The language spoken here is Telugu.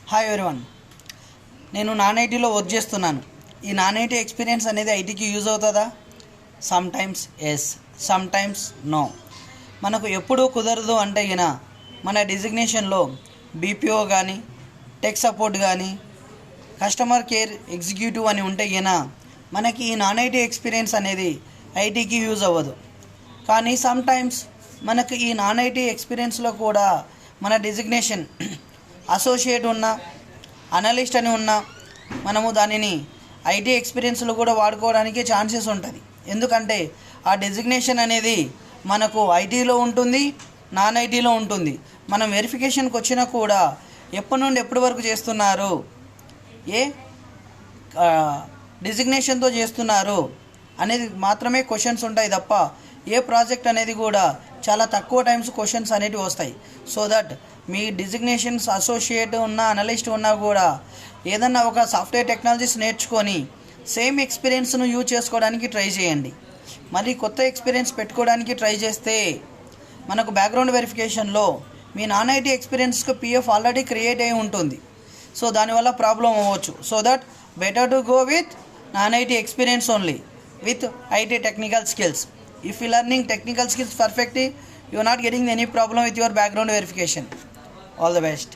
హాయ్ ఎవరీవన్, నేను నాన్ ఐటీలో వర్క్ చేస్తున్నాను. ఈ నాన్ ఐటీ ఎక్స్పీరియన్స్ అనేది ఐటీకి యూజ్ అవుతుందా? Sometimes yes, sometimes no. మనకు ఎప్పుడూ కుదరదు అంటే మన డిజిగ్నేషన్లో బీపీఓ కానీ, టెక్ సపోర్ట్ కానీ, కస్టమర్ కేర్ ఎగ్జిక్యూటివ్ అని ఉంటే మనకి ఈ నాన్ ఐటీ ఎక్స్పీరియన్స్ అనేది ఐటీకి యూజ్ అవ్వదు. కానీ సమ్ టైమ్స్ మనకు ఈ నాన్ ఐటీ ఎక్స్పీరియన్స్లో కూడా మన డిజిగ్నేషన్ అసోసియేట్ ఉన్నా, అనలిస్ట్ అని ఉన్నా, మనము దానిని ఐటీ ఎక్స్పీరియన్స్లో కూడా వాడుకోవడానికి ఛాన్సెస్ ఉంటుంది. ఎందుకంటే ఆ డెసిగ్నేషన్ అనేది మనకు ఐటీలో ఉంటుంది, నాన్ ఐటీలో ఉంటుంది. మనం వెరిఫికేషన్కి వచ్చినా కూడా ఎప్పటి నుండి ఎప్పటి వరకు చేస్తున్నారు, ఏ డిజిగ్నేషన్తో చేస్తున్నారు అనేది మాత్రమే క్వశ్చన్స్ ఉంటాయి తప్ప ఏ ప్రాజెక్ట్ అనేది కూడా చాలా తక్కువ టైమ్స్ క్వశ్చన్స్ అనేటివి వస్తాయి. సో దట్ మీ డిజిగ్నేషన్స్ అసోసియేట్ ఉన్నా, అనలిస్ట్ ఉన్నా కూడా ఏదన్నా ఒక సాఫ్ట్వేర్ టెక్నాలజీస్ నేర్చుకొని సేమ్ ఎక్స్పీరియన్స్ను యూజ్ చేసుకోవడానికి ట్రై చేయండి. మళ్ళీ కొత్త ఎక్స్పీరియన్స్ పెట్టుకోవడానికి ట్రై చేస్తే మనకు బ్యాక్గ్రౌండ్ వెరిఫికేషన్లో మీ నాన్ ఐటీ ఎక్స్పీరియన్స్కి పిఎఫ్ ఆల్రెడీ క్రియేట్ అయి ఉంటుంది. సో దానివల్ల ప్రాబ్లం అవ్వచ్చు. So that better to go with non IT experience only with IT technical skills. If you learning technical skills perfectly, you are not getting any problem with your background verification. All the best.